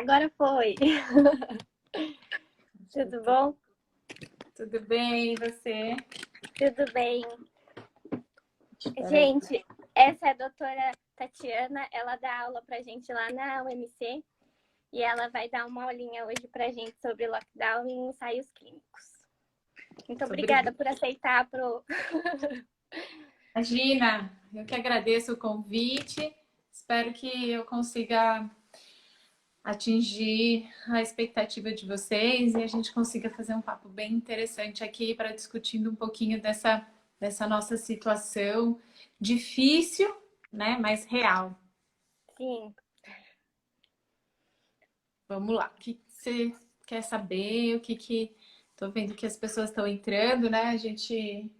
agora foi. Tudo bom? Tudo bem, e você? Tudo bem. Espera aí. Gente, essa é a doutora Tatiana, ela dá aula pra gente lá na UMC e ela vai dar uma aulinha hoje pra gente sobre lockdown e ensaios clínicos. Muito obrigada por aceitar pro... Imagina, eu que agradeço o convite. Espero que eu consiga atingir a expectativa de vocês e a gente consiga fazer um papo bem interessante aqui para discutindo um pouquinho dessa nossa situação difícil, né, mas real. Sim. Vamos lá. O que você quer saber? O que... Tô vendo que as pessoas estão entrando, né? A gente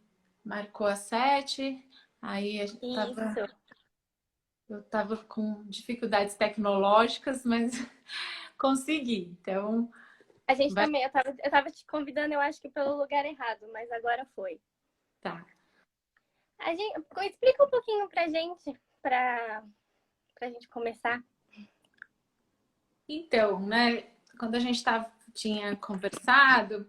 marcou às 7, aí a gente Isso. eu estava com dificuldades tecnológicas, mas consegui. Então, A gente vai. também, eu tava te convidando, eu acho que pelo lugar errado, mas agora foi. Tá. Explica um pouquinho pra gente, pra gente começar. Então, né? Quando a gente tinha conversado,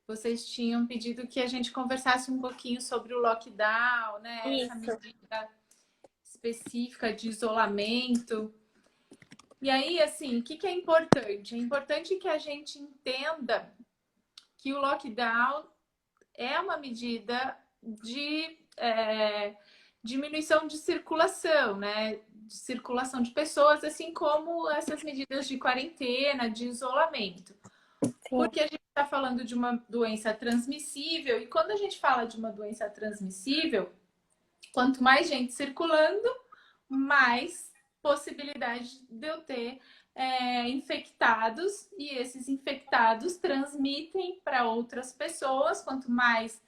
vocês tinham pedido que a gente conversasse um pouquinho sobre o lockdown, né? Essa Isso. medida específica de isolamento. E aí, assim, o que é importante? É importante que a gente entenda que o lockdown é uma medida de diminuição de circulação, né? De circulação de pessoas, assim como essas medidas de quarentena, de isolamento. Sim. Porque a gente está falando de uma doença transmissível, e quando a gente fala de uma doença transmissível, quanto mais gente circulando, mais possibilidade de eu ter infectados, e esses infectados transmitem para outras pessoas. Quanto mais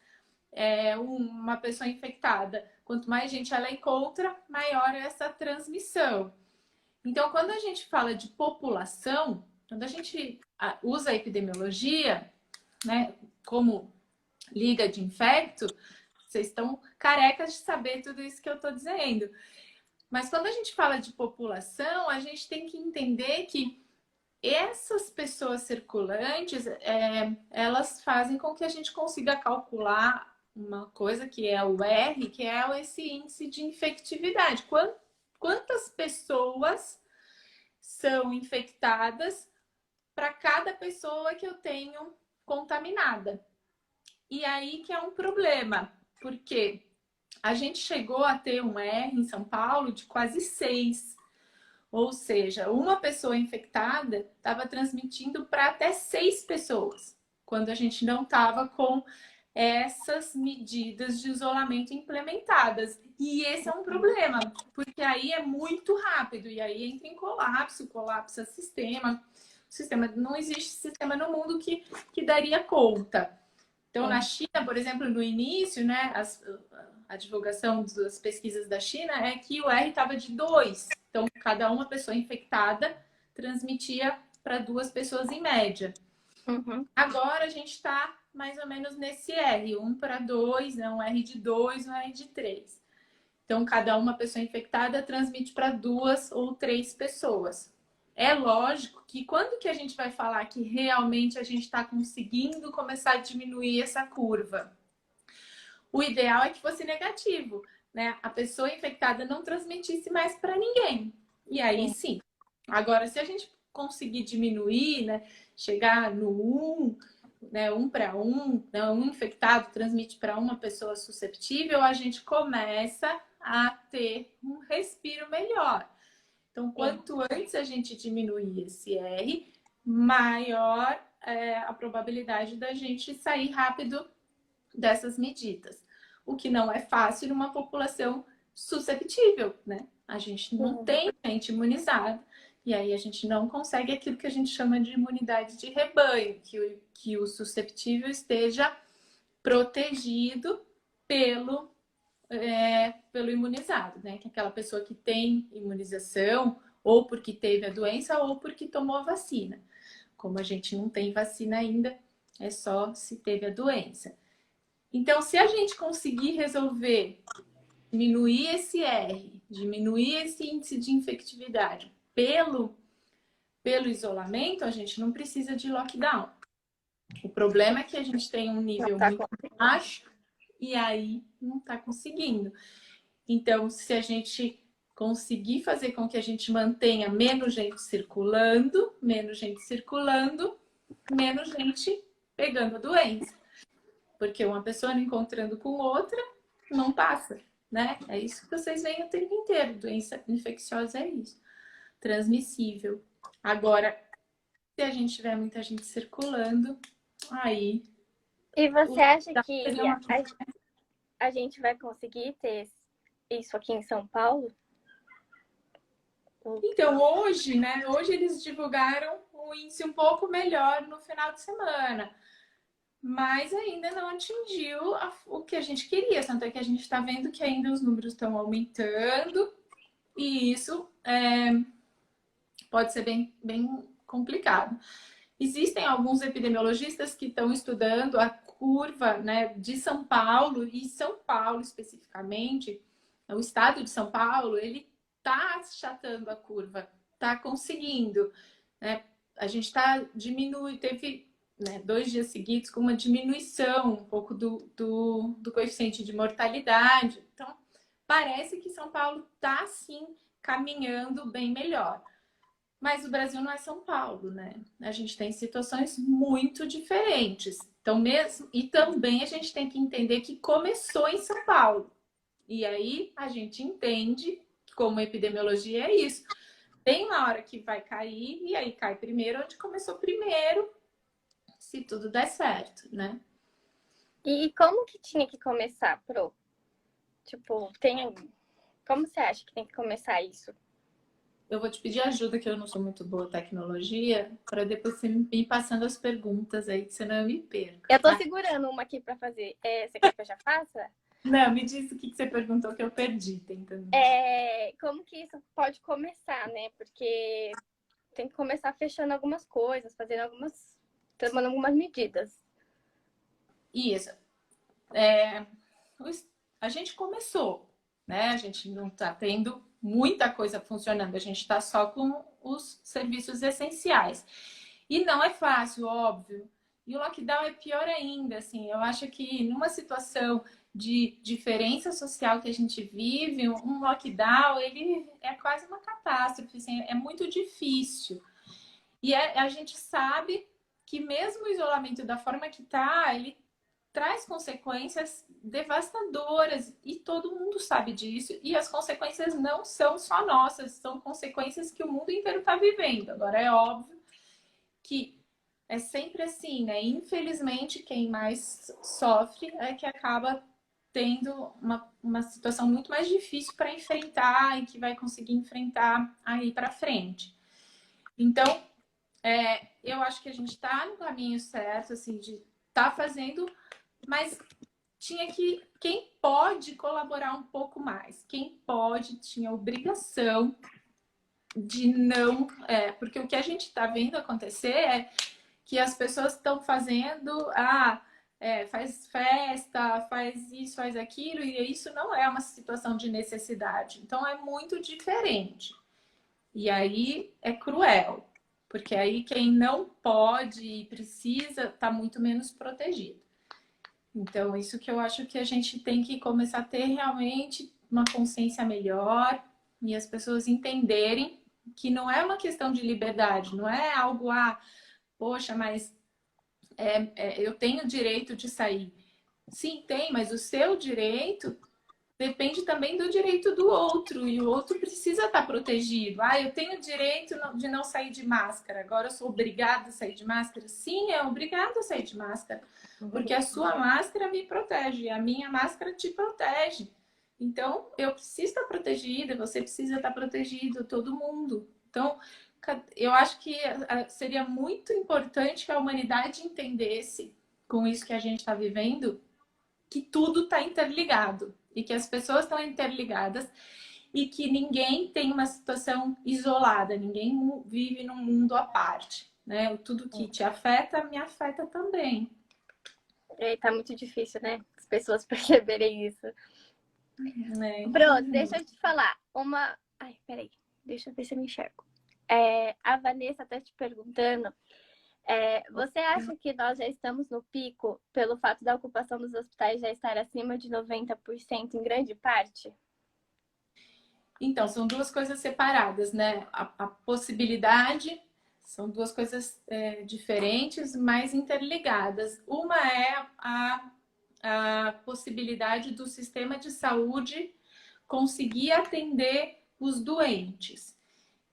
uma pessoa infectada, quanto mais gente ela encontra, maior é essa transmissão. Então, quando a gente fala de população, quando a gente usa a epidemiologia, né, como liga de infecto, vocês estão carecas de saber tudo isso que eu estou dizendo. Mas quando a gente fala de população, a gente tem que entender que essas pessoas circulantes, elas fazem com que a gente consiga calcular uma coisa que é o R, que é esse índice de infectividade. Quantas pessoas são infectadas para cada pessoa que eu tenho contaminada? E aí que é um problema, porque a gente chegou a ter um R em São Paulo de quase 6. Ou seja, uma pessoa infectada estava transmitindo para até 6 pessoas, quando a gente não estava com essas medidas de isolamento implementadas. E esse é um problema, porque aí é muito rápido, e aí entra em colapso, colapsa sistema. Não existe sistema no mundo que daria conta. Então, na China, por exemplo, no início, né, a divulgação das pesquisas da China é que o R estava de 2. Então, cada uma pessoa infectada transmitia para 2 pessoas em média. Uhum. Agora a gente está mais ou menos nesse R, 1 para 2, né, um R de 2, um R de 3. Então, cada uma pessoa infectada transmite para 2 ou 3 pessoas. É lógico que quando que a gente vai falar que realmente a gente está conseguindo começar a diminuir essa curva? O ideal é que fosse negativo, né? A pessoa infectada não transmitisse mais para ninguém. E aí sim. Agora, se a gente conseguir diminuir, né? Chegar no 1, né? 1 para 1, né? Um infectado transmite para uma pessoa susceptível, a gente começa a ter um respiro melhor. Então, quanto antes a gente diminuir esse R, maior é a probabilidade da gente sair rápido dessas medidas. O que não é fácil numa população susceptível, né? A gente não tem gente imunizada, e aí a gente não consegue aquilo que a gente chama de imunidade de rebanho, que o susceptível esteja protegido pelo imunizado, né? Que é aquela pessoa que tem imunização, ou porque teve a doença, ou porque tomou a vacina. Como a gente não tem vacina ainda, é só se teve a doença. Então, se a gente conseguir resolver diminuir esse R, diminuir esse índice de infectividade pelo isolamento, a gente não precisa de lockdown. O problema é que a gente tem um nível muito baixo e aí não está conseguindo. Então, se a gente conseguir fazer com que a gente mantenha menos gente circulando, menos gente pegando a doença. Porque uma pessoa não encontrando com outra, não passa, né? É isso que vocês veem o tempo inteiro. Doença infecciosa é isso. Transmissível. Agora, se a gente tiver muita gente circulando, aí... E você acha que uma... a gente vai conseguir ter isso aqui em São Paulo? Então, hoje, né? Hoje eles divulgaram um índice um pouco melhor no final de semana. Mas ainda não atingiu o que a gente queria. Tanto é que a gente está vendo que ainda os números estão aumentando. E isso pode ser bem complicado. Existem alguns epidemiologistas que estão estudando a curva, né, de São Paulo, e São Paulo especificamente, o estado de São Paulo, ele está achatando a curva, está conseguindo, né? A gente está diminuindo, teve, né, 2 dias seguidos com uma diminuição um pouco do coeficiente de mortalidade. Então, parece que São Paulo está, sim, caminhando bem melhor. Mas o Brasil não é São Paulo, né? A gente tem situações muito diferentes. Então, mesmo... E também a gente tem que entender que começou em São Paulo. E aí a gente entende como epidemiologia é isso. Tem uma hora que vai cair, e aí cai primeiro onde começou primeiro, se tudo der certo, né? E como que tinha que começar, Pro? Tipo, como você acha que tem que começar isso? Eu vou te pedir ajuda, que eu não sou muito boa em tecnologia, para depois você me ir passando as perguntas aí, que senão eu me perco. Eu tô segurando uma aqui para fazer. Você quer que eu já faça? Não, me diz o que você perguntou que eu perdi, tentando. Como que isso pode começar, né? Porque tem que começar fechando algumas coisas, tomando algumas medidas. Isso. A gente começou, né? A gente não está tendo muita coisa funcionando, a gente está só com os serviços essenciais. E não é fácil, óbvio. E o lockdown é pior ainda, assim. Eu acho que numa situação de diferença social que a gente vive, um lockdown, ele é quase uma catástrofe, assim, é muito difícil. E a gente sabe que mesmo o isolamento da forma que está, ele traz consequências devastadoras e todo mundo sabe disso. E as consequências não são só nossas, são consequências que o mundo inteiro está vivendo. Agora, é óbvio que é sempre assim, né? Infelizmente, quem mais sofre é que acaba tendo uma situação muito mais difícil para enfrentar e que vai conseguir enfrentar aí para frente. Então, eu acho que a gente está no caminho certo, assim, de estar fazendo, mas quem pode colaborar um pouco mais, quem pode, tinha obrigação de não... porque o que a gente está vendo acontecer é que as pessoas estão fazendo, faz festa, faz isso, faz aquilo, e isso não é uma situação de necessidade. Então, é muito diferente. E aí é cruel, porque aí quem não pode e precisa está muito menos protegido. Então, isso que eu acho que a gente tem que começar a ter realmente uma consciência melhor e as pessoas entenderem que não é uma questão de liberdade, não é algo, poxa, mas eu tenho direito de sair. Sim, tem, mas o seu direito depende também do direito do outro, e o outro precisa estar protegido. Eu tenho direito de não sair de máscara, agora eu sou obrigada a sair de máscara? Sim, é obrigado a sair de máscara, porque a sua máscara me protege, a minha máscara te protege. Então, eu preciso estar protegida, você precisa estar protegido, todo mundo. Então, eu acho que seria muito importante que a humanidade entendesse, com isso que a gente está vivendo, que tudo está interligado e que as pessoas estão interligadas e que ninguém tem uma situação isolada, ninguém vive num mundo à parte, né? Tudo que te afeta, me afeta também. Tá muito difícil, né? As pessoas perceberem isso. Bruno, deixa eu te falar. Ai, peraí. Deixa eu ver se eu me enxergo. A Vanessa está te perguntando, você acha que nós já estamos no pico pelo fato da ocupação dos hospitais já estar acima de 90% em grande parte? Então, são duas coisas separadas, né? A possibilidade são duas coisas diferentes, mas interligadas. Uma é a possibilidade do sistema de saúde conseguir atender os doentes.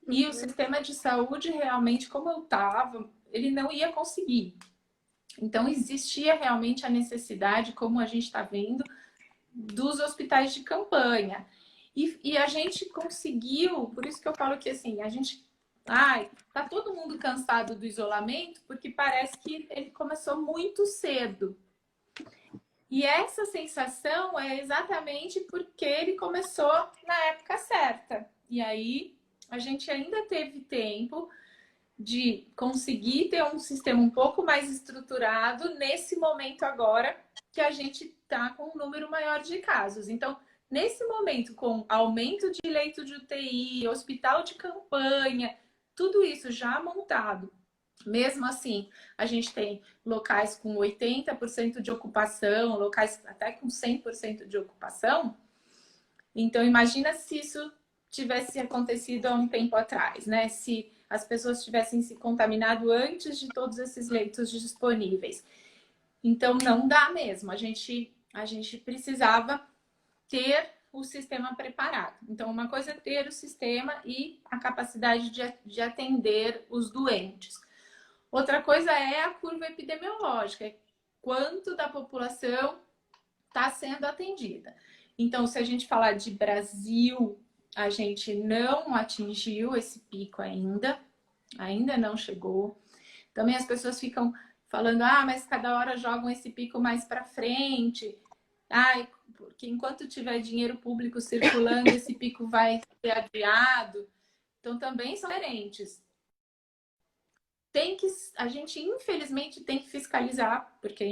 E o sistema de saúde, realmente, como eu estava, ele não ia conseguir. Então, existia realmente a necessidade, como a gente está vendo, dos hospitais de campanha. E a gente conseguiu, por isso que eu falo que assim, a gente. Ai, tá todo mundo cansado do isolamento, porque parece que ele começou muito cedo. E essa sensação é exatamente porque ele começou na época certa. E aí a gente ainda teve tempo de conseguir ter um sistema um pouco mais estruturado nesse momento agora que a gente está com um número maior de casos. Então, nesse momento, com aumento de leito de UTI, hospital de campanha, tudo isso já montado, mesmo assim, a gente tem locais com 80% de ocupação, locais até com 100% de ocupação. Então, imagina se isso tivesse acontecido há um tempo atrás, né? Se as pessoas tivessem se contaminado antes de todos esses leitos disponíveis. Então, não dá mesmo. A gente precisava ter o sistema preparado. Então, uma coisa é ter o sistema e a capacidade de atender os doentes. Outra coisa é a curva epidemiológica. Quanto da população está sendo atendida. Então, se a gente falar de Brasil, a gente não atingiu esse pico ainda não chegou. Também as pessoas ficam falando, mas cada hora jogam esse pico mais para frente. Porque enquanto tiver dinheiro público circulando, esse pico vai ser adiado. Então, também são diferentes. A gente infelizmente tem que fiscalizar, porque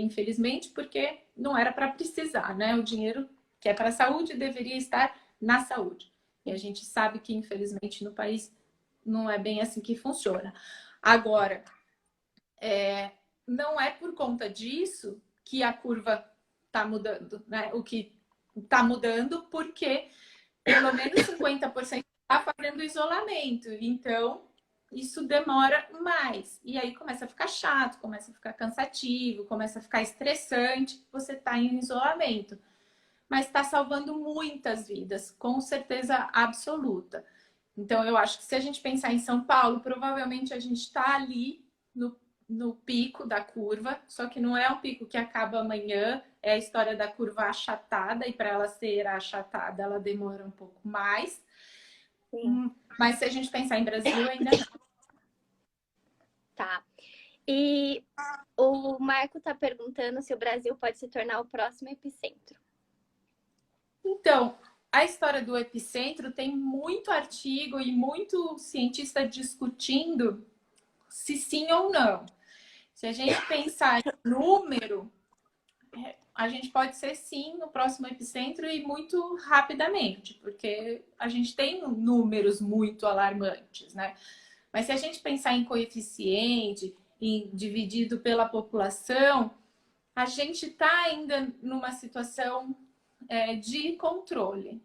não era para precisar, né? O dinheiro que é para a saúde deveria estar na saúde. E a gente sabe que infelizmente no país não é bem assim que funciona. Agora, não é por conta disso que a curva está mudando, né? O que está mudando, porque pelo menos 50% está fazendo isolamento. Então, isso demora mais. E aí começa a ficar chato, começa a ficar cansativo, começa a ficar estressante, você está em isolamento. Mas está salvando muitas vidas, com certeza absoluta. Então, eu acho que se a gente pensar em São Paulo, provavelmente a gente está ali no pico da curva, só que não é um pico que acaba amanhã, é a história da curva achatada, e para ela ser achatada, ela demora um pouco mais. Sim. Mas se a gente pensar em Brasil, ainda não. Tá. E o Marco está perguntando se o Brasil pode se tornar o próximo epicentro. Então, a história do epicentro tem muito artigo e muito cientista discutindo se sim ou não. Se a gente pensar em número, a gente pode ser sim no próximo epicentro e muito rapidamente, porque a gente tem números muito alarmantes, né? Mas se a gente pensar em coeficiente, dividido pela população, a gente está ainda numa situação de controle.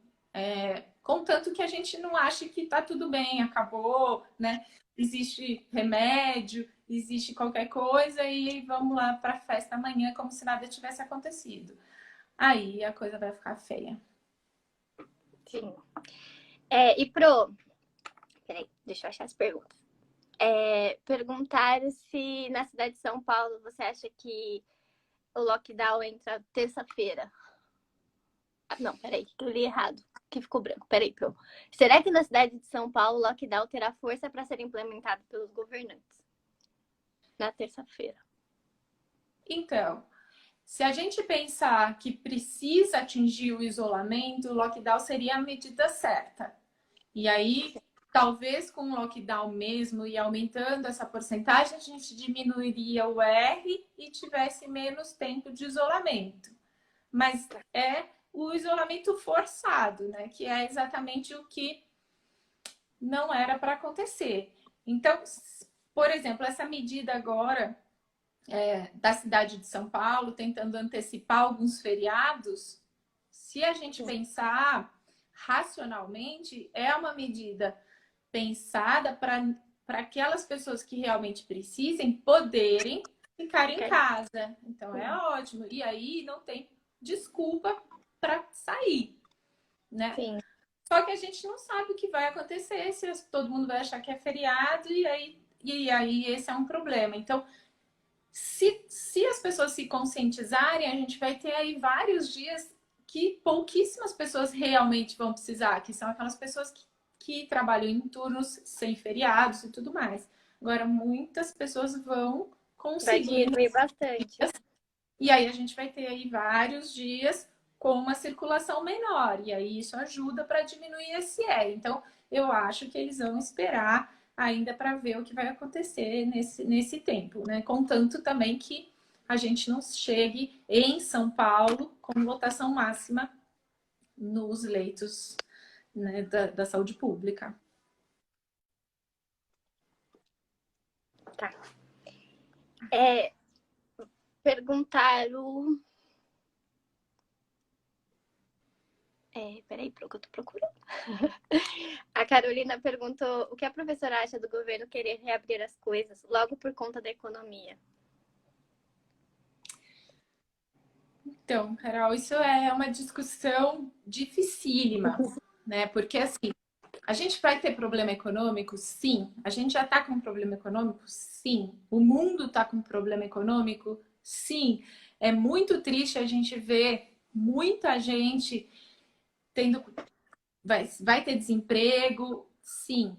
Contanto que a gente não ache que está tudo bem, acabou, né? Existe remédio, existe qualquer coisa e vamos lá para a festa amanhã como se nada tivesse acontecido. Aí a coisa vai ficar feia. Sim. Peraí, deixa eu achar as perguntas. Perguntaram se na cidade de São Paulo você acha que o lockdown entra terça-feira. Não, peraí, que eu li errado, que ficou branco. Peraí, Pro. Será que na cidade de São Paulo o lockdown terá força para ser implementado pelos governantes? Na terça-feira. Então, se a gente pensar que precisa atingir o isolamento, o lockdown seria a medida certa. E aí, talvez com o lockdown mesmo e aumentando essa porcentagem, a gente diminuiria o R e tivesse menos tempo de isolamento. Mas é o isolamento forçado, né? Que é exatamente o que não era para acontecer. Então, por exemplo, essa medida agora da cidade de São Paulo, tentando antecipar alguns feriados, se a gente pensar racionalmente, é uma medida pensada para aquelas pessoas que realmente precisem poderem ficar em casa. Então é ótimo. E aí não tem desculpa para sair, né? Sim. Só que a gente não sabe o que vai acontecer, se todo mundo vai achar que é feriado, e aí esse é um problema. Então, se as pessoas se conscientizarem, a gente vai ter aí vários dias que pouquíssimas pessoas realmente vão precisar, que são aquelas pessoas que trabalham em turnos sem feriados e tudo mais. Agora, muitas pessoas vão Vai conseguir. diminuir bastante. E aí a gente vai ter aí vários dias com uma circulação menor. E aí isso ajuda para diminuir esse E. Então, eu acho que eles vão esperar ainda para ver o que vai acontecer nesse tempo, né? Contanto também que a gente não chegue em São Paulo com lotação máxima nos leitos, né, da saúde pública. Tá. Perguntaram... peraí, que eu tô procurando. A Carolina perguntou o que a professora acha do governo querer reabrir as coisas logo por conta da economia. Então, Carol, isso é uma discussão dificílima, né? Porque assim, a gente vai ter problema econômico? Sim. A gente já está com um problema econômico? Sim. O mundo está com um problema econômico? Sim. É muito triste a gente ver muita gente tendo. Vai ter desemprego? Sim.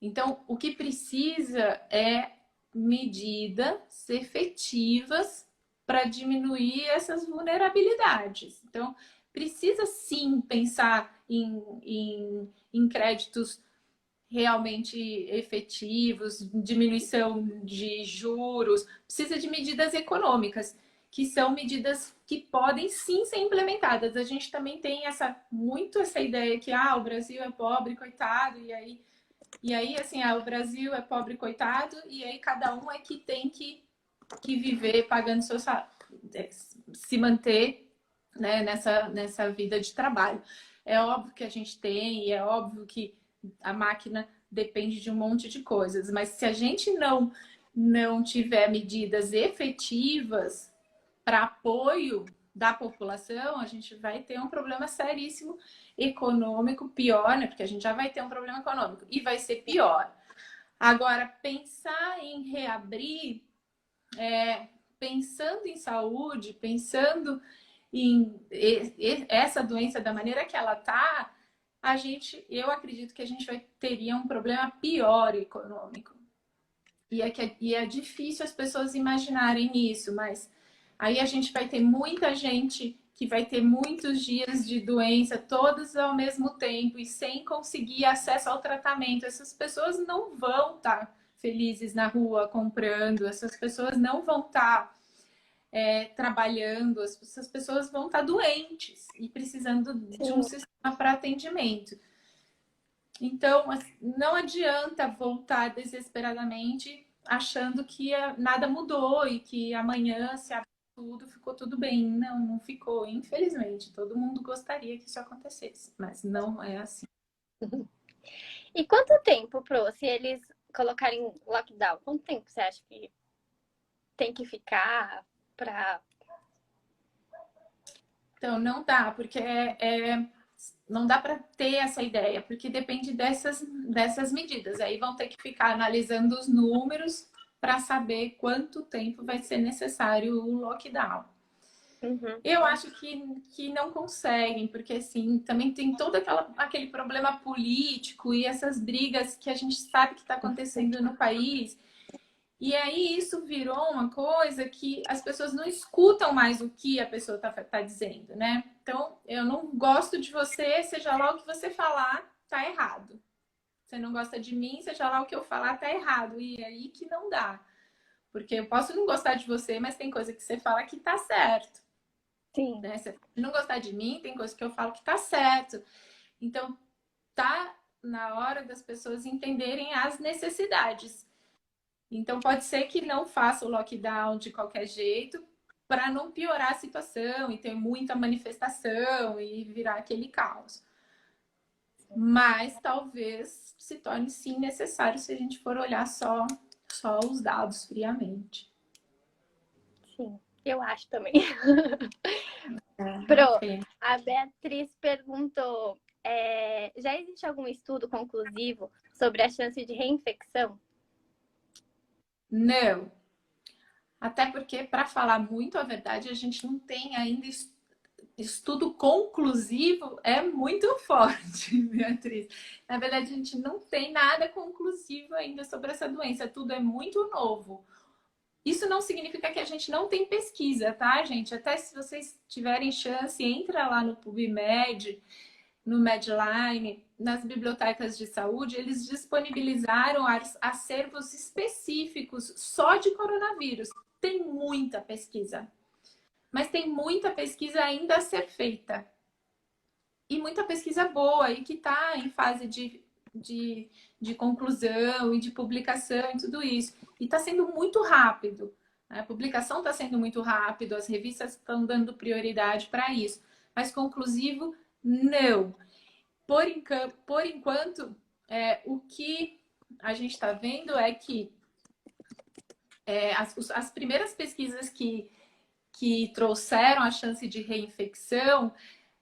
Então, o que precisa é medidas efetivas para diminuir essas vulnerabilidades. Então, precisa sim pensar em créditos realmente efetivos, diminuição de juros, precisa de medidas econômicas, que são medidas que podem sim ser implementadas. A gente também tem muito essa ideia que o Brasil é pobre, coitado, e aí assim, o Brasil é pobre, coitado, e aí cada um é que tem que viver pagando seu salário, se manter, né, nessa vida de trabalho. É óbvio que a gente tem, e é óbvio que a máquina depende de um monte de coisas, mas se a gente não tiver medidas efetivas para apoio da população, a gente vai ter um problema seríssimo econômico, pior, né? Porque a gente já vai ter um problema econômico e vai ser pior. Agora, pensar em reabrir, pensando em saúde, pensando em essa doença da maneira que ela tá, eu acredito que a gente teria um problema pior econômico. E é difícil as pessoas imaginarem isso, mas aí a gente vai ter muita gente que vai ter muitos dias de doença, todos ao mesmo tempo, e sem conseguir acesso ao tratamento. Essas pessoas não vão estar felizes na rua comprando, essas pessoas não vão estar trabalhando, essas pessoas vão estar doentes e precisando de um sistema para atendimento. Então, não adianta voltar desesperadamente achando que nada mudou e que amanhã se abre tudo, ficou tudo bem. Não, não ficou, infelizmente. Todo mundo gostaria que isso acontecesse, mas não é assim. E quanto tempo, Pro, se eles colocarem lockdown, quanto tempo você acha que tem que ficar para... Então, não dá, porque não dá para ter essa ideia, porque depende dessas medidas. Aí vão ter que ficar analisando os números para saber quanto tempo vai ser necessário o lockdown. Uhum. Eu acho que não conseguem, porque assim, também tem todo aquele problema político e essas brigas que a gente sabe que está acontecendo no país. E aí isso virou uma coisa que as pessoas não escutam mais o que a pessoa tá dizendo, né? Então, eu não gosto de você, seja lá o que você falar, tá errado. Você não gosta de mim, seja lá o que eu falar, tá errado. E é aí que não dá. Porque eu posso não gostar de você, mas tem coisa que você fala que tá certo. Sim. Né? Se não gostar de mim, tem coisa que eu falo que tá certo. Então, na hora das pessoas entenderem as necessidades. Então, pode ser que não faça o lockdown de qualquer jeito para não piorar a situação e ter muita manifestação e virar aquele caos. Mas talvez se torne sim necessário se a gente for olhar só os dados friamente. Sim, eu acho também. Okay. A Beatriz perguntou, já existe algum estudo conclusivo sobre a chance de reinfecção? Não. Até porque, para falar muito a verdade, a gente não tem ainda estudo conclusivo, é muito forte, Beatriz. Na verdade, a gente não tem nada conclusivo ainda sobre essa doença, tudo é muito novo. Isso não significa que a gente não tem pesquisa, tá, gente? Até se vocês tiverem chance, entra lá no PubMed, no Medline, nas bibliotecas de saúde, eles disponibilizaram acervos específicos só de coronavírus. Tem muita pesquisa, mas tem muita pesquisa ainda a ser feita. E muita pesquisa boa e que está em fase de conclusão e de publicação e tudo isso. E está sendo muito rápido. A publicação está sendo muito rápido, as revistas estão dando prioridade para isso. Mas conclusivo, não. Por enquanto, o que a gente está vendo é que as primeiras pesquisas que trouxeram a chance de reinfecção,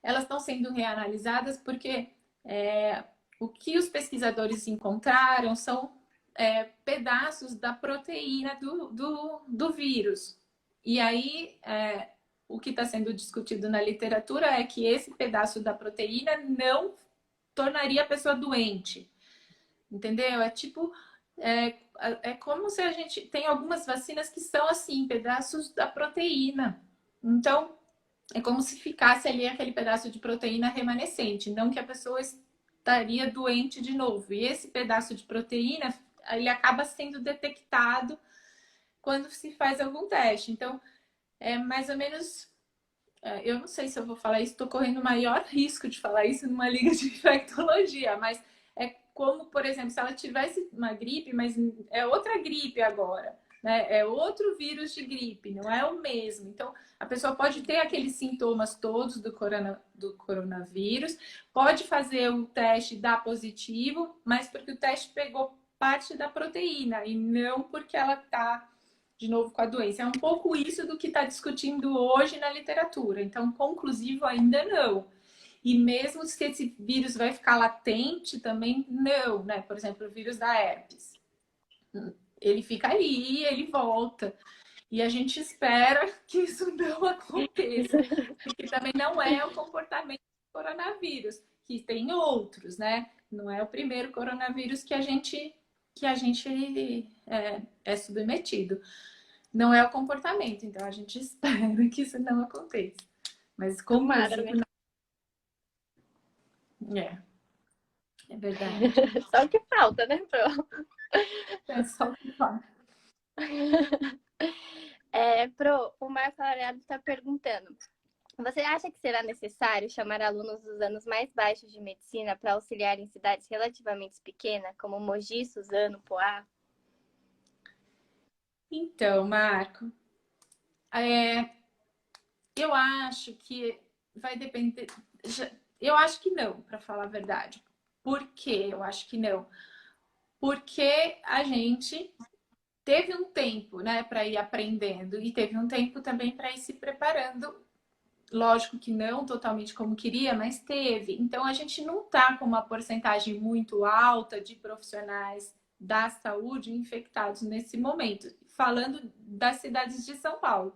elas estão sendo reanalisadas porque o que os pesquisadores encontraram são pedaços da proteína do vírus. E aí, o que está sendo discutido na literatura é que esse pedaço da proteína não tornaria a pessoa doente. Entendeu? É tipo... É como se a gente tem algumas vacinas que são assim, pedaços da proteína. Então, é como se ficasse ali aquele pedaço de proteína remanescente, não que a pessoa estaria doente de novo. E esse pedaço de proteína, ele acaba sendo detectado quando se faz algum teste. Então, é mais ou menos... Eu não sei se eu vou falar isso, estou correndo o maior risco de falar isso numa liga de infectologia, mas é como, por exemplo, se ela tivesse uma gripe, mas é outra gripe agora, né? É outro vírus de gripe, não é o mesmo. Então, a pessoa pode ter aqueles sintomas todos do coronavírus, pode fazer o teste dar positivo, mas porque o teste pegou parte da proteína e não porque ela está, de novo, com a doença. É um pouco isso do que está discutindo hoje na literatura. Então, conclusivo ainda não. E mesmo se esse vírus vai ficar latente também, não, né? Por exemplo, o vírus da herpes. Ele fica ali, ele volta. E a gente espera que isso não aconteça. Porque também não é o comportamento do coronavírus, que tem outros, né? Não é o primeiro coronavírus que a gente é submetido. Não é o comportamento. Então, a gente espera que isso não aconteça. Mas conclusivo, é verdade. Só o que falta, né, Pro? É só o que falta. Pro, o Marco Aurélio está perguntando: você acha que será necessário chamar alunos dos anos mais baixos de medicina para auxiliar em cidades relativamente pequenas, como Mogi, Suzano, Poá? Então, Marco, eu acho que vai depender... Eu acho que não, para falar a verdade. Por que eu acho que não? Porque a gente teve um tempo, né, para ir aprendendo e teve um tempo também para ir se preparando. Lógico que não totalmente como queria, mas teve. Então, a gente não está com uma porcentagem muito alta de profissionais da saúde infectados nesse momento. Falando das cidades de São Paulo.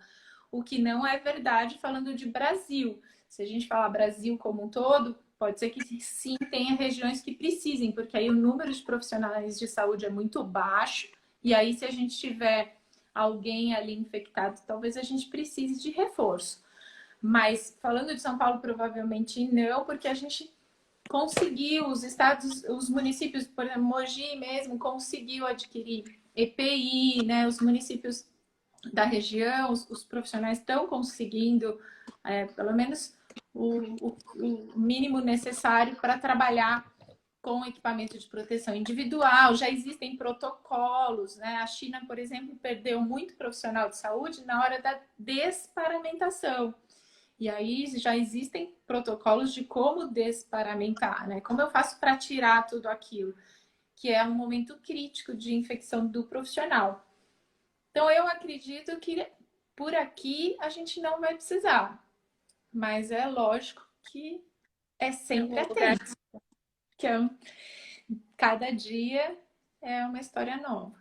O que não é verdade falando de Brasil. Se a gente falar Brasil como um todo, pode ser que sim tenha regiões que precisem, porque aí o número de profissionais de saúde é muito baixo. E aí, se a gente tiver alguém ali infectado, talvez a gente precise de reforço. Mas falando de São Paulo, provavelmente não, porque a gente conseguiu, os estados, os municípios, por exemplo, Mogi mesmo, conseguiu adquirir EPI, né? Os municípios da região, os profissionais estão conseguindo, pelo menos, o mínimo necessário para trabalhar com equipamento de proteção individual, já existem protocolos, né? A China, por exemplo, perdeu muito profissional de saúde na hora da desparamentação. E aí já existem protocolos de como desparamentar, né? Como eu faço para tirar tudo aquilo, que é um momento crítico de infecção do profissional. Então, eu acredito que por aqui a gente não vai precisar. Mas é lógico que é sempre atento. Que cada dia é uma história nova.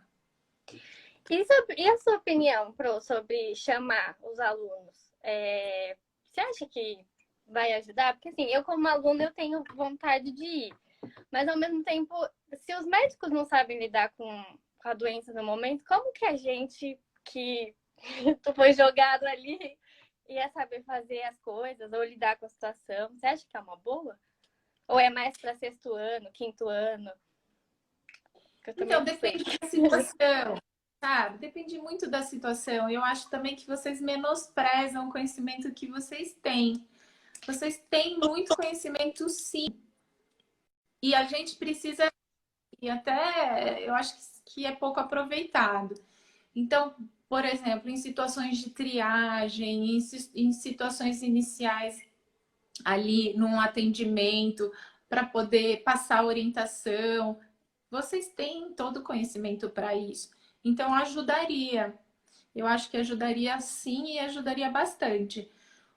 E a sua opinião, Pro, sobre chamar os alunos? Você acha que vai ajudar? Porque assim, eu como aluna eu tenho vontade de ir. Mas ao mesmo tempo, se os médicos não sabem lidar com a doença no momento, como que a gente que foi jogado ali ia saber fazer as coisas ou lidar com a situação? Você acha que é uma boa? Ou é mais para sexto ano, quinto ano? Então, depende da situação, sabe? Depende muito da situação. Eu acho também que vocês menosprezam o conhecimento que vocês têm. Vocês têm muito conhecimento, sim. E a gente precisa, e até eu acho que é pouco aproveitado. Então, por exemplo, em situações de triagem, em situações iniciais ali num atendimento, para poder passar orientação, vocês têm todo o conhecimento para isso. Então, ajudaria. Eu acho que ajudaria sim e ajudaria bastante.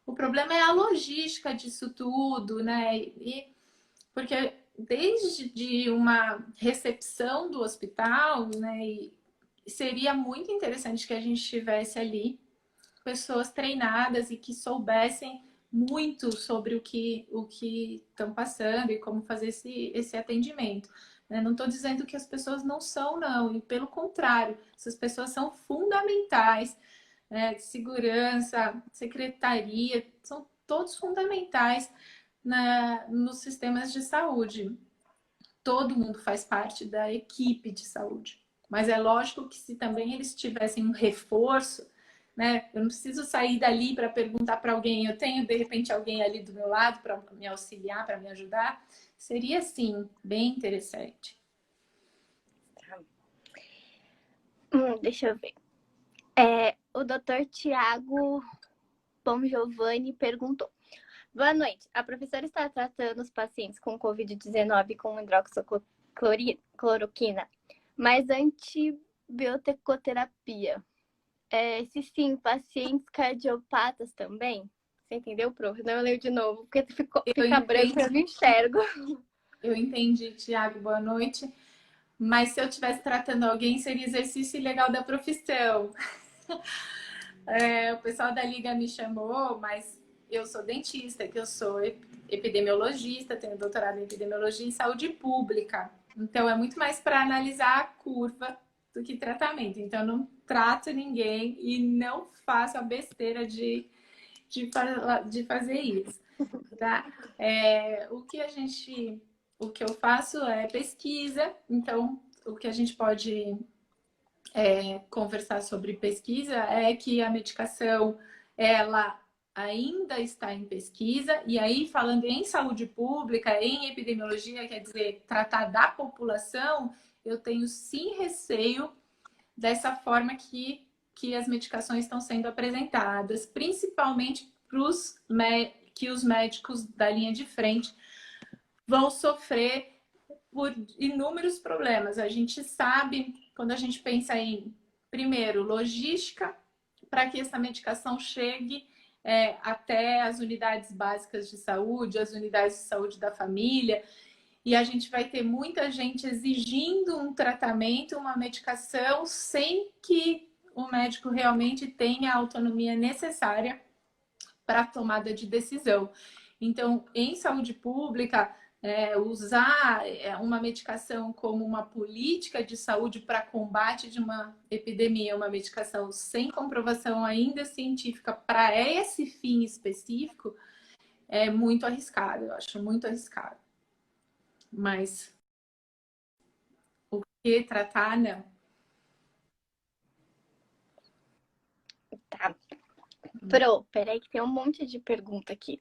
O problema é a logística disso tudo, né? Porque desde uma recepção do hospital, né? E seria muito interessante que a gente tivesse ali pessoas treinadas e que soubessem muito sobre o que estão passando e como fazer esse atendimento. Não estou dizendo que as pessoas não são, não, e pelo contrário, essas pessoas são fundamentais, né? Segurança, secretaria, são todos fundamentais nos sistemas de saúde. Todo mundo faz parte da equipe de saúde. Mas é lógico que se também eles tivessem um reforço, né? Eu não preciso sair dali para perguntar para alguém, eu tenho de repente alguém ali do meu lado para me auxiliar, para me ajudar. Seria, sim, bem interessante. Deixa eu ver. O Dr. Tiago Bongiovanni perguntou. Boa noite. A professora está tratando os pacientes com Covid-19 com hidroxicloroquina, mas antibioticoterapia. Se sim, pacientes cardiopatas também? Você entendeu, prof? Não, eu leio de novo, porque fica branco, eu não enxergo. Eu entendi, Tiago, boa noite. Mas se eu estivesse tratando alguém, seria exercício ilegal da profissão. O pessoal da Liga me chamou, mas eu sou dentista, que eu sou epidemiologista, tenho doutorado em epidemiologia e saúde pública. Então, é muito mais para analisar a curva do que tratamento. Então, eu não trato ninguém e não faço a besteira de fazer isso. Tá? O que eu faço é pesquisa. Então, o que a gente pode conversar sobre pesquisa é que a medicação ela ainda está em pesquisa, e aí falando em saúde pública, em epidemiologia, quer dizer, tratar da população, eu tenho sim receio dessa forma que as medicações estão sendo apresentadas, principalmente que os médicos da linha de frente vão sofrer por inúmeros problemas. A gente sabe, quando a gente pensa em, primeiro, logística, para que essa medicação chegue até as unidades básicas de saúde, as unidades de saúde da família, e a gente vai ter muita gente exigindo um tratamento, uma medicação, sem que o médico realmente tenha a autonomia necessária para a tomada de decisão. Então, em saúde pública, usar uma medicação como uma política de saúde para combate de uma epidemia, uma medicação sem comprovação ainda científica para esse fim específico, é muito arriscado, eu acho muito arriscado. Mas o que tratar, não. Tá. Pro, peraí que tem um monte de pergunta aqui.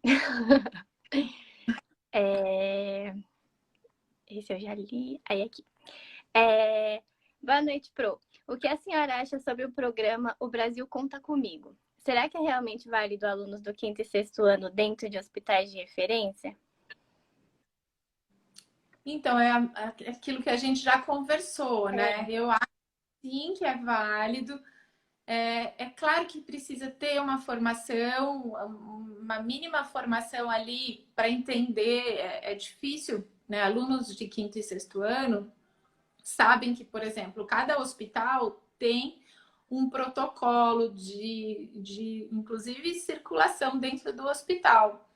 Esse eu já li. Aí aqui. Boa noite, Pro. O que a senhora acha sobre o programa O Brasil Conta Comigo? Será que é realmente válido alunos do quinto e sexto ano dentro de hospitais de referência? Então, aquilo que a gente já conversou, né? Eu acho sim que é válido. É claro que precisa ter uma formação, uma mínima formação ali para entender. É difícil, né? Alunos de quinto e sexto ano sabem que, por exemplo, cada hospital tem um protocolo inclusive, circulação dentro do hospital.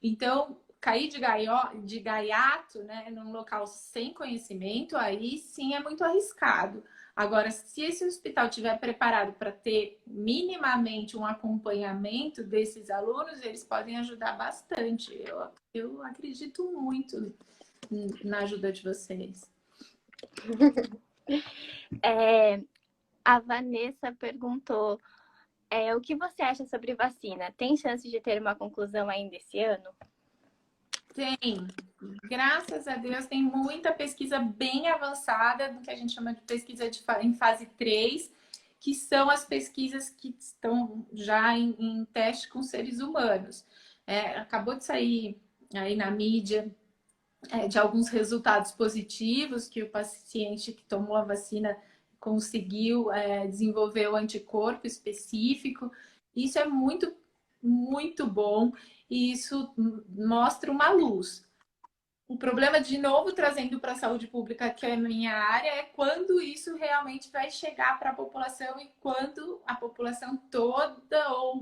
Então, cair de gaiato, né, num local sem conhecimento, aí sim é muito arriscado. Agora, se esse hospital estiver preparado para ter minimamente um acompanhamento desses alunos, eles podem ajudar bastante. Eu acredito muito na ajuda de vocês. A Vanessa perguntou, o que você acha sobre vacina? Tem chance de ter uma conclusão ainda esse ano? Tem. Graças a Deus, tem muita pesquisa bem avançada, do que a gente chama de pesquisa em fase 3, que são as pesquisas que estão já em teste com seres humanos. Acabou de sair aí na mídia de alguns resultados positivos, que o paciente que tomou a vacina conseguiu desenvolver o anticorpo específico. Isso é muito, muito bom e isso mostra uma luz. O problema, de novo, trazendo para a saúde pública, que é a minha área, é quando isso realmente vai chegar para a população e quando a população toda, ou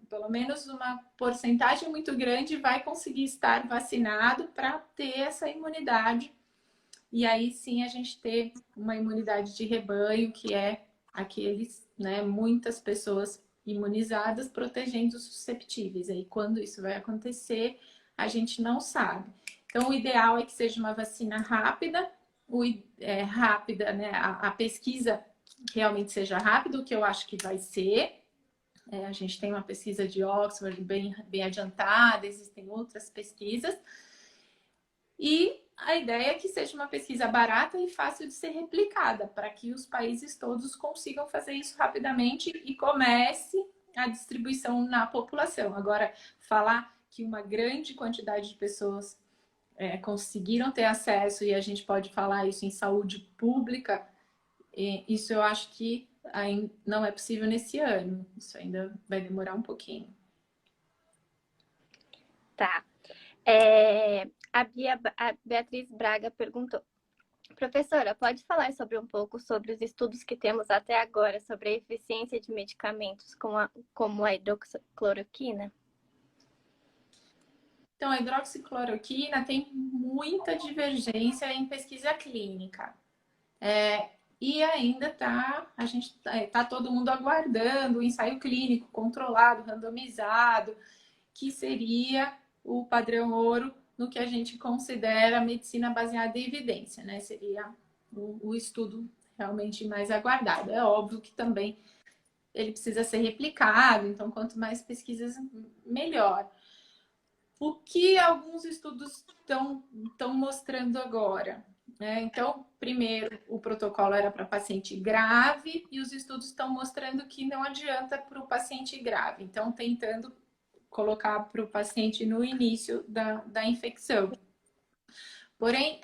pelo menos uma porcentagem muito grande, vai conseguir estar vacinado para ter essa imunidade. E aí sim a gente ter uma imunidade de rebanho, que é aqueles, né, muitas pessoas imunizadas protegendo os susceptíveis. Aí quando isso vai acontecer, a gente não sabe. Então, o ideal é que seja uma vacina rápida, rápida, né? A pesquisa realmente seja rápida, o que eu acho que vai ser. A gente tem uma pesquisa de Oxford bem adiantada, existem outras pesquisas. E a ideia é que seja uma pesquisa barata e fácil de ser replicada, para que os países todos consigam fazer isso rapidamente e comece a distribuição na população. Agora, falar que uma grande quantidade de pessoas conseguiram ter acesso, e a gente pode falar isso em saúde pública, isso eu acho que ainda não é possível nesse ano. Isso ainda vai demorar um pouquinho. Tá. A Beatriz Braga perguntou, professora, pode falar um pouco sobre os estudos que temos até agora sobre a eficiência de medicamentos como a hidroxicloroquina? Então, a hidroxicloroquina tem muita divergência em pesquisa clínica. E ainda a gente está todo mundo aguardando o ensaio clínico controlado, randomizado, que seria o padrão ouro no que a gente considera medicina baseada em evidência, né? Seria o estudo realmente mais aguardado. É óbvio que também ele precisa ser replicado, então quanto mais pesquisas, melhor. O que alguns estudos estão mostrando agora? Então, primeiro, o protocolo era para paciente grave e os estudos estão mostrando que não adianta para o paciente grave. Então, tentando colocar para o paciente no início da infecção. Porém,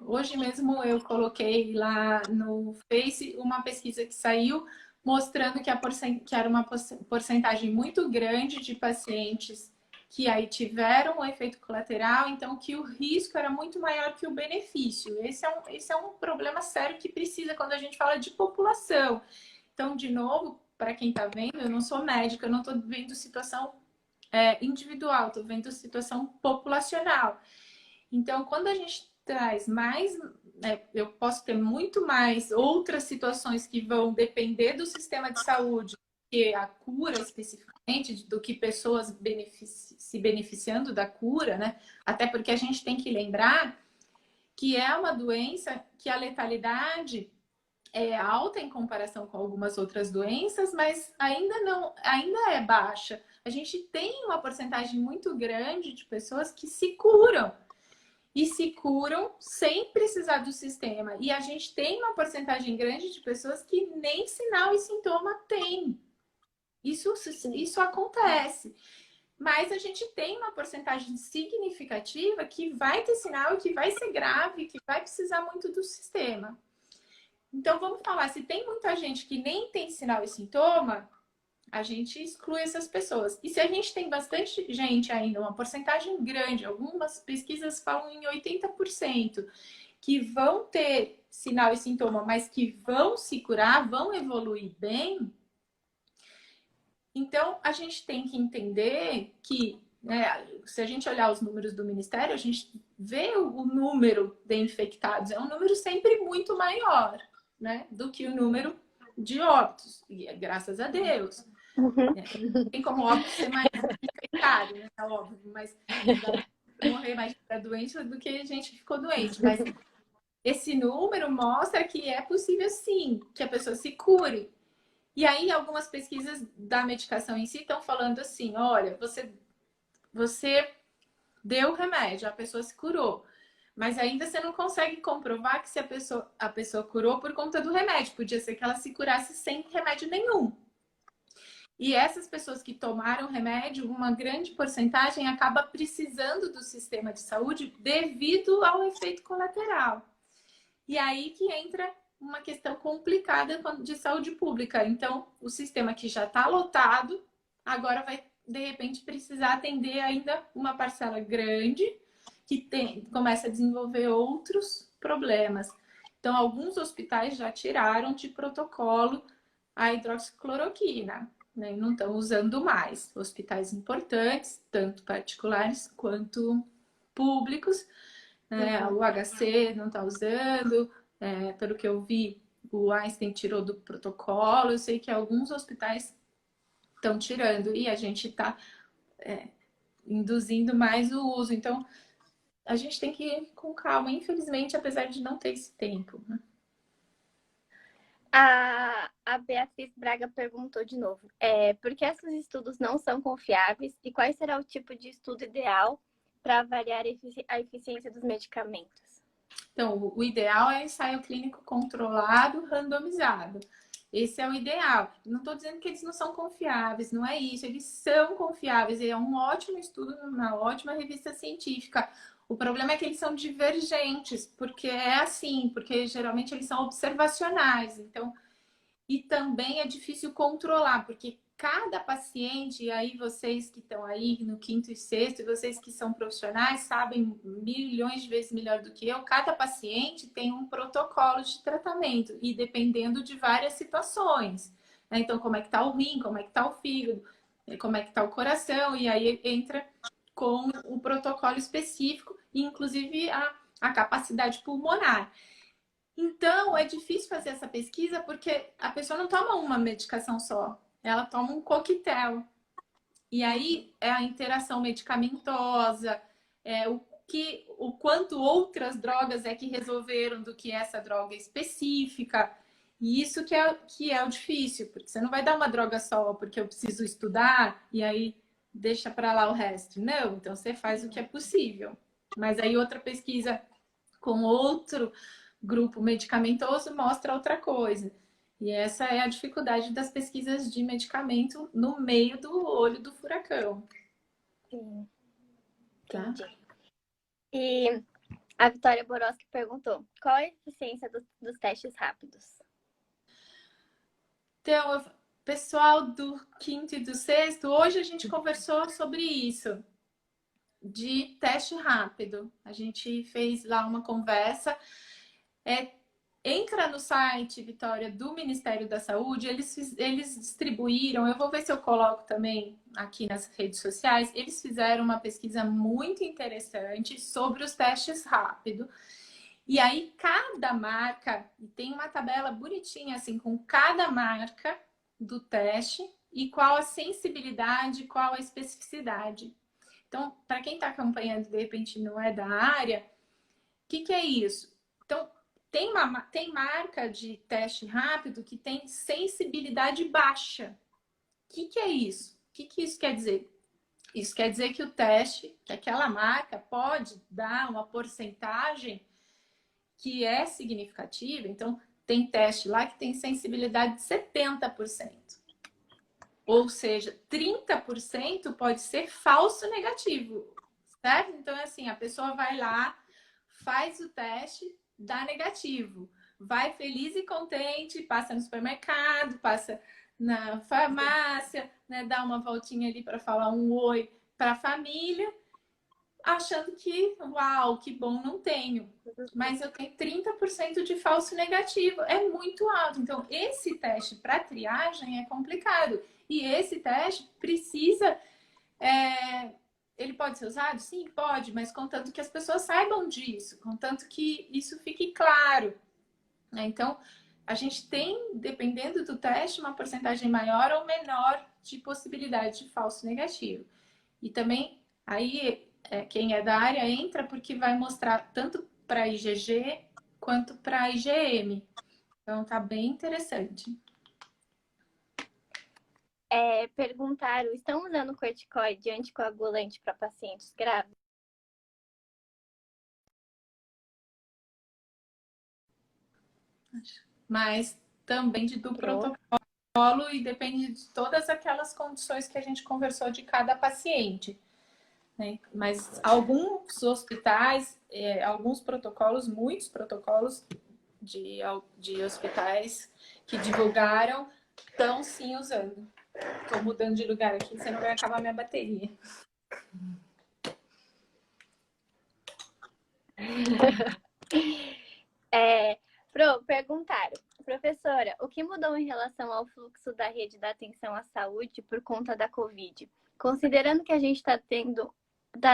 hoje mesmo eu coloquei lá no Face uma pesquisa que saiu mostrando que era uma porcentagem muito grande de pacientes que aí tiveram um efeito colateral, então que o risco era muito maior que o benefício. Esse é um problema sério que precisa quando a gente fala de população. Então, de novo, para quem está vendo, eu não sou médica, eu não estou vendo situação individual, estou vendo situação populacional. Então, quando a gente traz mais, eu posso ter muito mais outras situações que vão depender do sistema de saúde, que a cura especificamente, do que pessoas se beneficiando da cura, né? Até porque a gente tem que lembrar que é uma doença que a letalidade é alta em comparação com algumas outras doenças, mas ainda é baixa. A gente tem uma porcentagem muito grande de pessoas que se curam. e se curam sem precisar do sistema. E a gente tem uma porcentagem grande de pessoas que nem sinal e sintoma tem. Isso acontece. Mas a gente tem uma porcentagem significativa que vai ter sinal, que vai ser grave, que vai precisar muito do sistema. Então, vamos falar, se tem muita gente que nem tem sinal e sintoma, a gente exclui essas pessoas. E se a gente tem bastante gente ainda, uma porcentagem grande, algumas pesquisas falam em 80%, que vão ter sinal e sintoma, mas que vão se curar, vão evoluir bem, então a gente tem que entender que, né, se a gente olhar os números do Ministério, a gente vê o número de infectados, é um número sempre muito maior, né, do que o número de óbitos, e graças a Deus. Tem como óbito ser mais infectado, né? É óbvio, mas morrer mais para doente do que a gente ficou doente. Mas esse número mostra que é possível sim, que a pessoa se cure. E aí, algumas pesquisas da medicação em si estão falando assim: olha, você deu o remédio, a pessoa se curou. Mas ainda você não consegue comprovar que se a pessoa curou por conta do remédio. Podia ser que ela se curasse sem remédio nenhum. E essas pessoas que tomaram remédio, uma grande porcentagem acaba precisando do sistema de saúde devido ao efeito colateral. E aí que entra uma questão complicada de saúde pública. Então, o sistema que já está lotado, agora vai, de repente, precisar atender ainda uma parcela grande que começa a desenvolver outros problemas. Então, alguns hospitais já tiraram de protocolo a hidroxicloroquina, né? Não estão usando mais. Hospitais importantes, tanto particulares quanto públicos, né? O HC não está usando, pelo que eu vi, o Einstein tirou do protocolo. Eu sei que alguns hospitais estão tirando e a gente está induzindo mais o uso. Então, a gente tem que ir com calma, infelizmente, apesar de não ter esse tempo, né? A Beatriz Braga perguntou de novo: por que esses estudos não são confiáveis e qual será o tipo de estudo ideal para avaliar a eficiência dos medicamentos? Então, o ideal é ensaio clínico controlado, randomizado. Esse é o ideal. Não estou dizendo que eles não são confiáveis, não é isso. Eles são confiáveis. É um ótimo estudo, uma ótima revista científica. O problema é que eles são divergentes, porque é assim, porque geralmente eles são observacionais. Então, e também é difícil controlar, porque cada paciente, e aí vocês que estão aí no quinto e sexto, e vocês que são profissionais, sabem milhões de vezes melhor do que eu, cada paciente tem um protocolo de tratamento, e dependendo de várias situações, né? Então, como é que tá o rim, como é que tá o fígado, como é que tá o coração, e aí entra com o protocolo específico, e inclusive a capacidade pulmonar. Então, é difícil fazer essa pesquisa porque a pessoa não toma uma medicação só, ela toma um coquetel. E aí é a interação medicamentosa, o quanto outras drogas é que resolveram do que essa droga específica. E isso que é o difícil, porque você não vai dar uma droga só porque eu preciso estudar e aí deixa para lá o resto. Não, então você faz o que é possível. Mas aí outra pesquisa com outro grupo medicamentoso mostra outra coisa. E essa é a dificuldade das pesquisas de medicamento no meio do olho do furacão. Sim, Tá? entendi. E a Vitória Boroski perguntou: qual a eficiência dos testes rápidos? Então, pessoal do quinto e do sexto, hoje a gente conversou sobre isso, de teste rápido. A gente fez lá uma conversa. Entra no site, Vitória, do Ministério da Saúde, eles distribuíram, eu vou ver se eu coloco também aqui nas redes sociais, eles fizeram uma pesquisa muito interessante sobre os testes rápidos. E aí, cada marca, tem uma tabela bonitinha, assim, com cada marca do teste e qual a sensibilidade, qual a especificidade. Então, para quem está acompanhando, de repente não é da área, o que é isso? Então, tem marca de teste rápido que tem sensibilidade baixa. O que é isso? O que isso quer dizer? Isso quer dizer que o teste, que aquela marca pode dar uma porcentagem que é significativa. Então, tem teste lá que tem sensibilidade de 70%. Ou seja, 30% pode ser falso negativo, certo? Então, é assim, a pessoa vai lá, faz o teste, dá negativo. Vai feliz e contente, passa no supermercado, passa na farmácia, né, dá uma voltinha ali para falar um oi para a família, achando que, uau, que bom, não tenho. Mas eu tenho 30% de falso negativo. É muito alto. Então, esse teste para triagem é complicado. E esse teste precisa... Ele pode ser usado? Sim, pode. Mas contanto que as pessoas saibam disso. Contanto que isso fique claro. Então, a gente tem, dependendo do teste, uma porcentagem maior ou menor de possibilidade de falso negativo. E também, aí, quem é da área entra porque vai mostrar tanto para IgG quanto para IgM. Então, tá bem interessante. Perguntaram, estão usando corticoide anticoagulante para pacientes grávidos? Mas também do protocolo e depende de todas aquelas condições que a gente conversou de cada paciente. Né? Mas alguns hospitais, alguns protocolos, muitos protocolos de hospitais que divulgaram, estão sim usando. Estou mudando de lugar aqui, senão vai acabar minha bateria. Perguntaram, professora, o que mudou em relação ao fluxo da rede da atenção à saúde por conta da Covid? Considerando que a gente está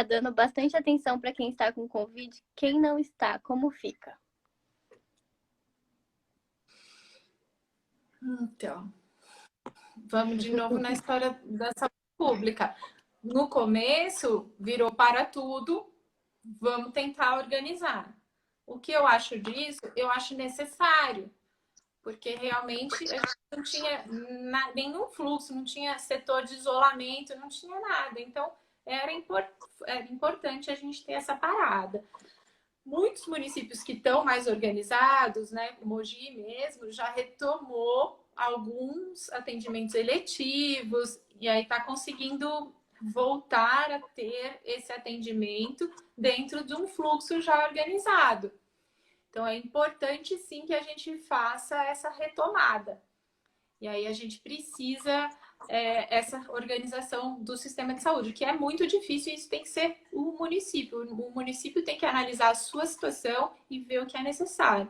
dando bastante atenção para quem está com Covid, quem não está, como fica? Então, vamos de novo na história da saúde pública. No começo, virou para tudo, vamos tentar organizar. O que eu acho disso? Eu acho necessário, porque realmente a gente não tinha nenhum fluxo, não tinha setor de isolamento, não tinha nada. Então, era importante a gente ter essa parada. Muitos municípios que estão mais organizados, né, Mogi mesmo, já retomou alguns atendimentos eletivos e aí está conseguindo voltar a ter esse atendimento dentro de um fluxo já organizado. Então, é importante, sim, que a gente faça essa retomada. E aí a gente precisa essa organização do sistema de saúde, que é muito difícil, e isso tem que ser o município. O município tem que analisar a sua situação e ver o que é necessário.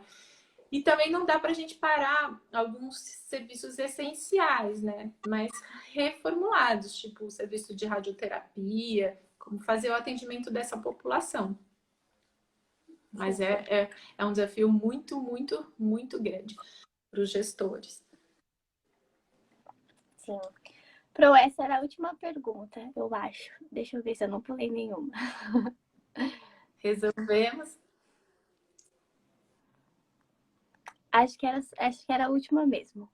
E também não dá para a gente parar alguns serviços essenciais, né? Mas reformulados, tipo o serviço de radioterapia, como fazer o atendimento dessa população. Mas é um desafio muito, muito, muito grande para os gestores. Sim. Pro, essa era a última pergunta, eu acho. Deixa eu ver se eu não pulei nenhuma. Resolvemos? Acho que era a última mesmo.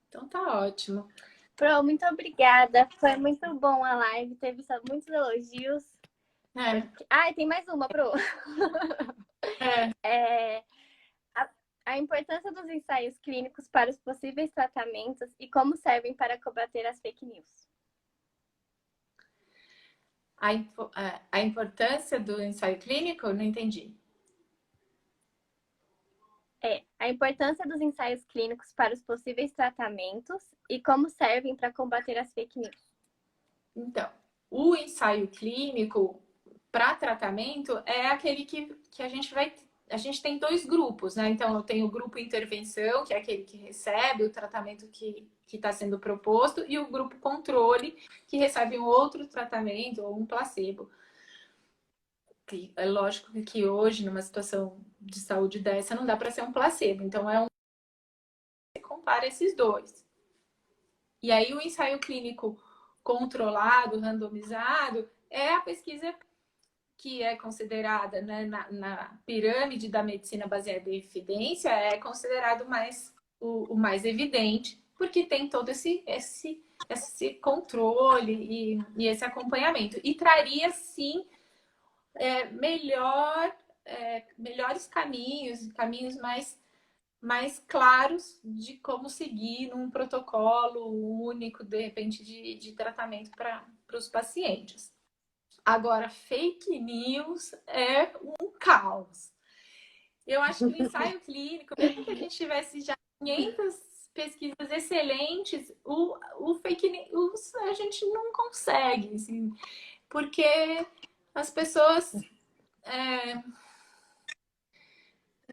Então tá ótimo. Pro, muito obrigada. Foi muito bom a live. Teve muitos elogios. Tem mais uma, Pro. A importância dos ensaios clínicos para os possíveis tratamentos e como servem para combater as fake news. A importância do ensaio clínico? Não entendi. A importância dos ensaios clínicos para os possíveis tratamentos e como servem para combater as fake news. Então, o ensaio clínico para tratamento é aquele que a gente tem dois grupos, né? Então, eu tenho o grupo intervenção, que é aquele que recebe o tratamento que está sendo proposto, e o grupo controle, que recebe um outro tratamento ou um placebo. É lógico que hoje, numa situação de saúde dessa, não dá para ser um placebo. Então, você compara esses dois. E aí, o ensaio clínico controlado, randomizado, é a pesquisa que é considerada, né, na pirâmide da medicina baseada em evidência, é considerado o mais evidente, porque tem todo esse esse controle e esse acompanhamento. E traria, sim, melhores caminhos mais claros de como seguir num protocolo único, de repente, de tratamento para os pacientes. Agora, fake news é um caos. Eu acho que o ensaio clínico, mesmo que a gente tivesse já 500 pesquisas excelentes, o fake news a gente não consegue, assim, porque as pessoas... É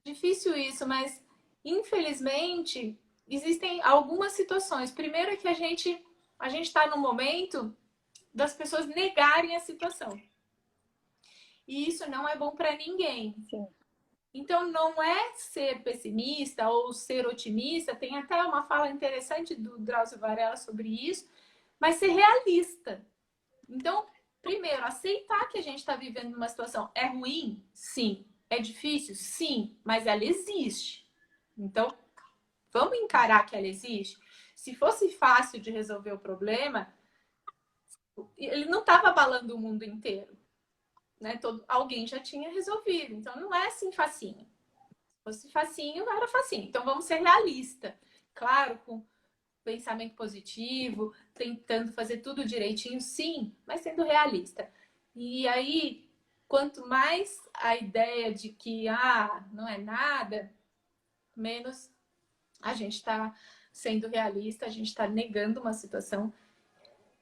difícil isso, mas infelizmente existem algumas situações. Primeiro é que a gente está no momento das pessoas negarem a situação. E isso não é bom para ninguém. Sim. Então, não é ser pessimista ou ser otimista. Tem até uma fala interessante do Drauzio Varela sobre isso. Mas ser realista. Então, primeiro, aceitar que a gente está vivendo uma situação é ruim? Sim. É difícil? Sim. Mas ela existe. Então, vamos encarar que ela existe? Se fosse fácil de resolver o problema, ele não estava abalando o mundo inteiro. Né? Alguém já tinha resolvido. Então, não é assim facinho. Se fosse facinho, era facinho. Então, vamos ser realistas. Claro, com pensamento positivo, tentando fazer tudo direitinho, sim, mas sendo realista. E aí, quanto mais a ideia de que não é nada, menos a gente está sendo realista, a gente está negando uma situação.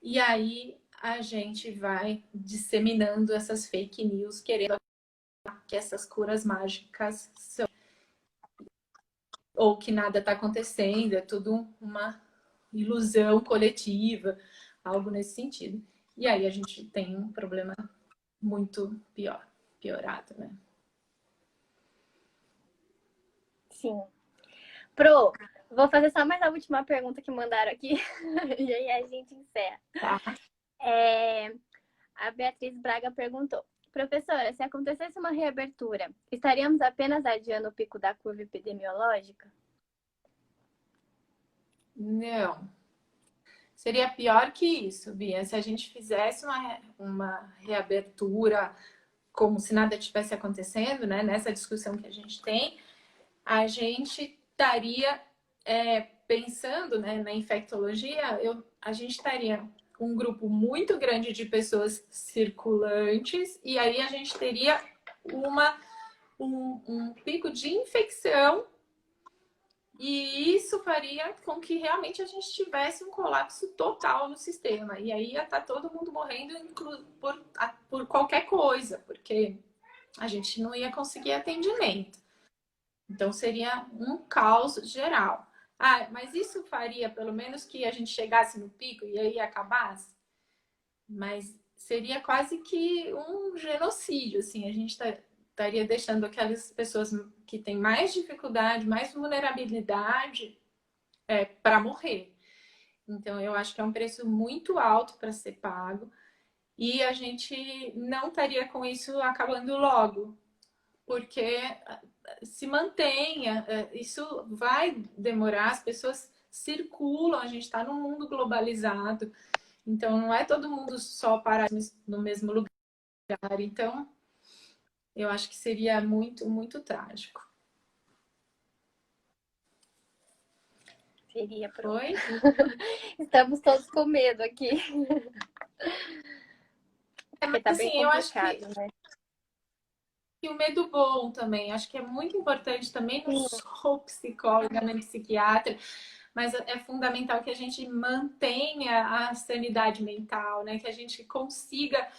E aí a gente vai disseminando essas fake news, querendo que essas curas mágicas são, ou que nada está acontecendo, é tudo uma ilusão coletiva, algo nesse sentido. E aí a gente tem um problema muito piorado, né? Sim. Pro, vou fazer só mais a última pergunta que mandaram aqui e aí a gente encerra. Tá. A Beatriz Braga perguntou: professora, se acontecesse uma reabertura, estaríamos apenas adiando o pico da curva epidemiológica? Não. Seria pior que isso, Bia. Se a gente fizesse uma reabertura como se nada tivesse acontecendo, né? Nessa discussão que a gente tem, a gente estaria pensando, né, na infectologia, a gente estaria com um grupo muito grande de pessoas circulantes e aí a gente teria um pico de infecção e isso faria com que realmente a gente tivesse um colapso total no sistema. E aí ia estar todo mundo morrendo por qualquer coisa, porque a gente não ia conseguir atendimento. Então seria um caos geral. Mas isso faria pelo menos que a gente chegasse no pico e aí acabasse? Mas seria quase que um genocídio, assim. A gente estaria deixando aquelas pessoas que têm mais dificuldade, mais vulnerabilidade para morrer. Então, eu acho que é um preço muito alto para ser pago e a gente não estaria com isso acabando logo, porque se mantenha, isso vai demorar, as pessoas circulam, a gente está num mundo globalizado, então não é todo mundo só parar no mesmo lugar. Então, eu acho que seria muito, muito trágico. Seria, Pro. Foi? Estamos todos com medo aqui. Porque tá bem Assim, eu acho complicado, né? que o medo bom também, acho que é muito importante também, não sou psicóloga nem psiquiatra, mas é fundamental que a gente mantenha a sanidade mental, né? Que a gente consiga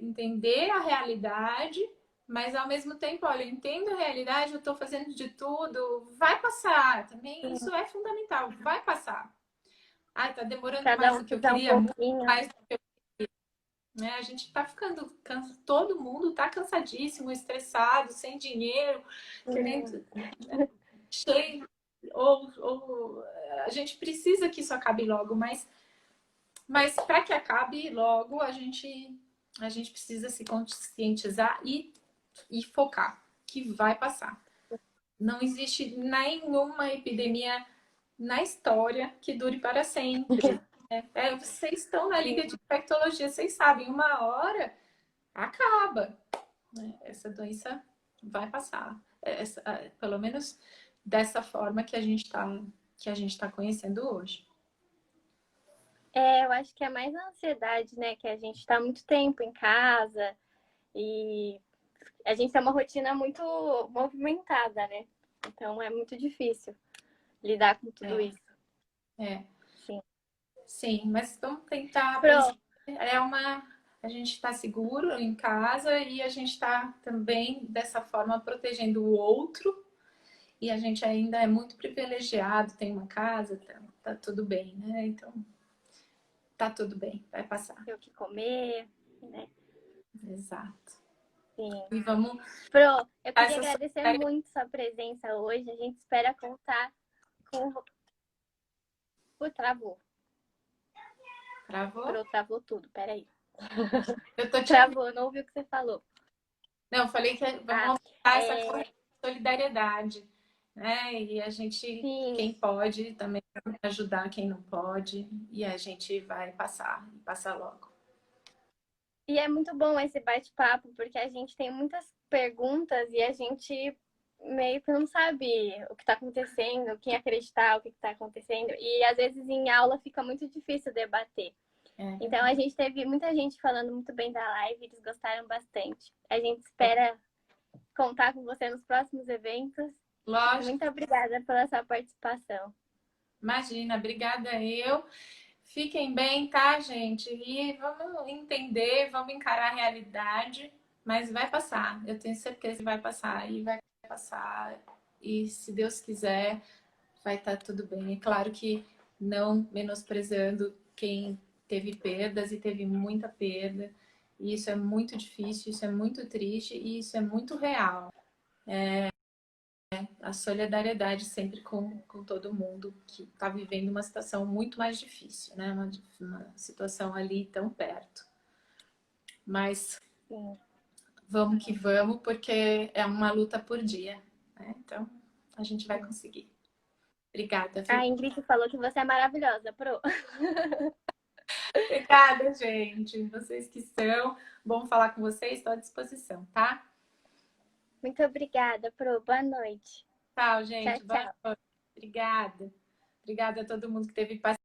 entender a realidade, mas ao mesmo tempo, olha, eu entendo a realidade, eu estou fazendo de tudo, vai passar também, isso é fundamental, vai passar. Tá demorando Cada mais um do que eu fizer um queria, muito pouquinho. mais do que eu né? A gente tá ficando todo mundo tá cansadíssimo, estressado, sem dinheiro, querendo cheio, ou a gente precisa que isso acabe logo, mas para que acabe logo, a gente precisa se conscientizar e focar que vai passar. Não existe nenhuma epidemia na história que dure para sempre. Vocês estão na liga de infectologia, vocês sabem, uma hora acaba, né? Essa doença vai passar. Pelo menos dessa forma que a gente tá conhecendo hoje. Eu acho que é mais a ansiedade, né? Que a gente está muito tempo em casa e a gente tem uma rotina muito movimentada, né? Então é muito difícil lidar com tudo isso. Sim. Sim, mas vamos tentar. A gente está seguro em casa e a gente está também dessa forma protegendo o outro. E a gente ainda é muito privilegiado, tem uma casa, tá tudo bem, né? Então, tá tudo bem, vai passar. Tem o que comer, né? Exato. Sim. E vamos... Pro, eu queria agradecer muito sua presença hoje. A gente espera contar com... Travou. Travou? Pro, travou tudo, peraí. Travou, não ouvi o que você falou. Não, eu falei que vamos montar essa solidariedade, né? E a gente, Sim. Quem pode, também ajudar quem não pode. E a gente vai passar logo. E é muito bom esse bate-papo, porque a gente tem muitas perguntas e a gente meio que não sabe o que está acontecendo, quem acreditar, o que está acontecendo. E às vezes em aula fica muito difícil debater. Então a gente teve muita gente falando muito bem da live, eles gostaram bastante. A gente espera contar com você nos próximos eventos. Lógico. Muito obrigada pela sua participação. Imagina, obrigada eu. Fiquem bem, tá, gente? E vamos entender, vamos encarar a realidade, mas vai passar. Eu tenho certeza que vai passar e vai passar. E se Deus quiser, vai estar tudo bem. É claro que não menosprezando quem teve perdas e teve muita perda. E isso é muito difícil, isso é muito triste e isso é muito real. A solidariedade sempre com todo mundo que está vivendo uma situação muito mais difícil, né? Uma situação ali tão perto. Mas vamos que vamos, porque é uma luta por dia, né? Então a gente vai conseguir. Obrigada, viu? A Ingrid falou que você é maravilhosa, Pro. Obrigada, gente. Vocês que são. Bom falar com vocês, estou à disposição, tá? Muito obrigada, Pro. Boa noite. Tchau, gente. Tchau, tchau. Boa noite. Obrigada. Obrigada a todo mundo que teve paciência.